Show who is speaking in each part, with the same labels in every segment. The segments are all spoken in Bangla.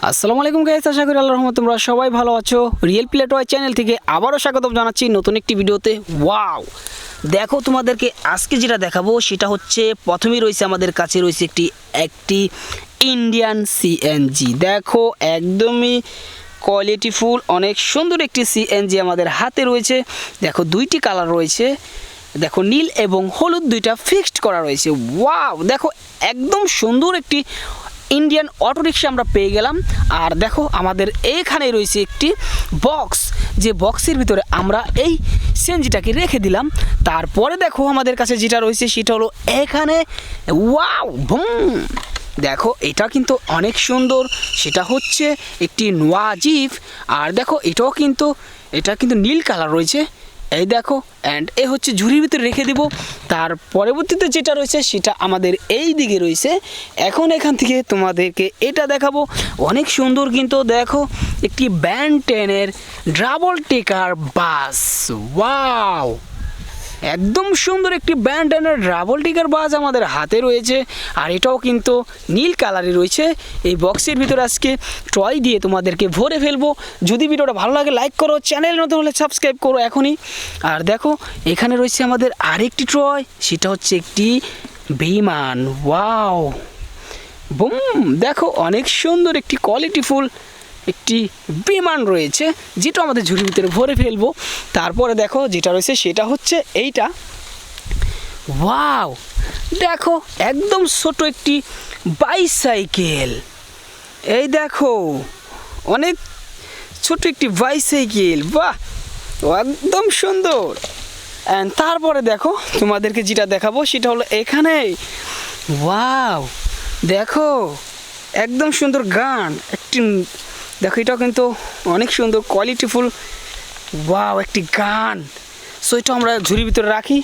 Speaker 1: আসসালামু আলাইকুম গাইস, আশা করি আল্লাহর রহমতে তোমরা সবাই ভালো আছো। রিয়েল প্লে টয় চ্যানেল থেকে আবারও স্বাগতম জানাচ্ছি নতুন একটি ভিডিওতে। ওয়াও, দেখো তোমাদেরকে আজকে যেটা দেখাবো সেটা হচ্ছে প্রথমেই রয়েছে আমাদের কাছে রয়েছে একটি ইন্ডিয়ান সিএনজি। দেখো একদমই কোয়ালিটিফুল, অনেক সুন্দর একটি সিএনজি আমাদের হাতে রয়েছে। দেখো দুইটি কালার রয়েছে, দেখো নীল এবং হলুদ দুইটা ফিক্সড করা রয়েছে। ওয়াও, দেখো একদম সুন্দর একটি ইন্ডিয়ান অটোরিক্সা আমরা পেয়ে গেলাম। আর দেখো আমাদের এইখানে রয়েছে একটি বক্স, যে বক্সের ভিতরে আমরা এই সিএনজিটাকে রেখে দিলাম। তারপরে দেখো আমাদের কাছে যেটা রয়েছে সেটা হলো এখানে, ওয়াও বুম, দেখো এটা কিন্তু অনেক সুন্দর, সেটা হচ্ছে একটি নোয়া জিপ। আর দেখো এটা কিন্তু নীল কালার রয়েছে, এই দেখো। অ্যান্ড এ হচ্ছে ঝুড়ির ভিতরে রেখে দেব। তার পরবর্তীতে যেটা রয়েছে সেটা আমাদের এই দিকে রয়েছে। এখন এখান থেকে তোমাদেরকে এটা দেখাবো, অনেক সুন্দর কিন্তু। দেখো একটি ব্যান্ড 10-এর ডাবল টেকার বাস। ওয়াও, একদম সুন্দর একটি ব্যান্ড 10-এর ডাবল টেকার বাস আমাদের হাতে রয়েছে। আর এটাও কিন্তু নীল কালারে রয়েছে। এই বক্সের ভিতরে আজকে টয় দিয়ে তোমাদেরকে ভরে ফেলবো। যদি ভিডিওটা ভালো লাগে লাইক করো, চ্যানেল নতুন হলে সাবস্ক্রাইব করো এখনই। আর দেখো এখানে রয়েছে আমাদের আরেকটি টয়, সেটা হচ্ছে একটি বিমান। ওয়াও বুম, দেখো অনেক সুন্দর একটি কোয়ালিটিফুল একটি বিমান রয়েছে, যেটা আমাদের ঝুড়ির ভিতরে ভরে ফেলবো। তারপরে দেখো যেটা রয়েছে সেটা হচ্ছে এইটা। ওয়াও, দেখো একদম ছোট একটি বাইসাইকেল। এই দেখো অনেক ছোট একটি বাইসাইকেল, বাহ একদম সুন্দর। অ্যান্ড তারপরে দেখো তোমাদেরকে যেটা দেখাবো সেটা হলো এখানে। ওয়াও, দেখো একদম সুন্দর গান একটি, দেখো এটাও কিন্তু অনেক সুন্দর কোয়ালিটিফুল। ওয়াও, একটি গান। সো এটা আমরা ঝুড়ির ভিতরে রাখি।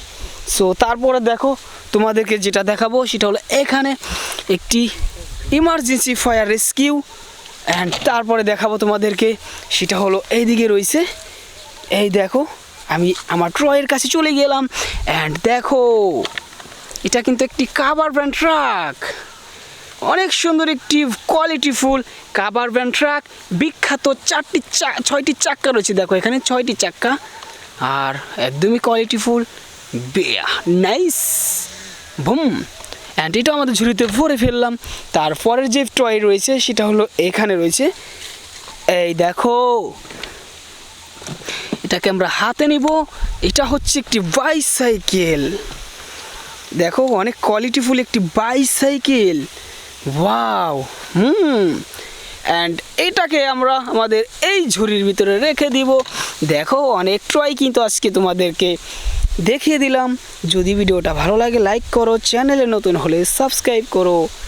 Speaker 1: সো তারপরে দেখো তোমাদেরকে যেটা দেখাবো সেটা হলো এখানে একটি ইমার্জেন্সি ফায়ার রেস্কিউ। অ্যান্ড তারপরে দেখাবো তোমাদেরকে সেটা হলো এইদিকে রয়েছে। এই দেখো আমি আমার ট্রয়ের কাছে চলে গেলাম। অ্যান্ড দেখো এটা কিন্তু একটি কাভার ভ্যান ট্রাক, অনেক সুন্দর একটি কোয়ালিটিফুল কাভার ভ্যান ট্রাক। বিখ্যাত 6টি চাক্কা রয়েছে, দেখো এখানে 6টি চাক্কা। আর একদমই কোয়ালিটিফুল, নাইস বুম। অ্যান্ড এটা আমাদের ঝুড়িতে ভরে ফেললাম। তারপরের যে টয় রয়েছে সেটা হলো এখানে রয়েছে। এই দেখো এটাকে আমরা হাতে নিব। এটা হচ্ছে একটি বাইসাইকেল, দেখো অনেক কোয়ালিটিফুল একটি বাইসাইকেল। ওয়াও অ্যান্ড এটাকে আমরা আমাদের এই ঝুড়ির ভিতরে রেখে দিব। দেখো অনেক ট্রয় কিন্তু আজকে তোমাদেরকে দেখিয়ে দিলাম। যদি ভিডিওটা ভালো লাগে লাইক করো, চ্যানেলে নতুন হলে সাবস্ক্রাইব করো।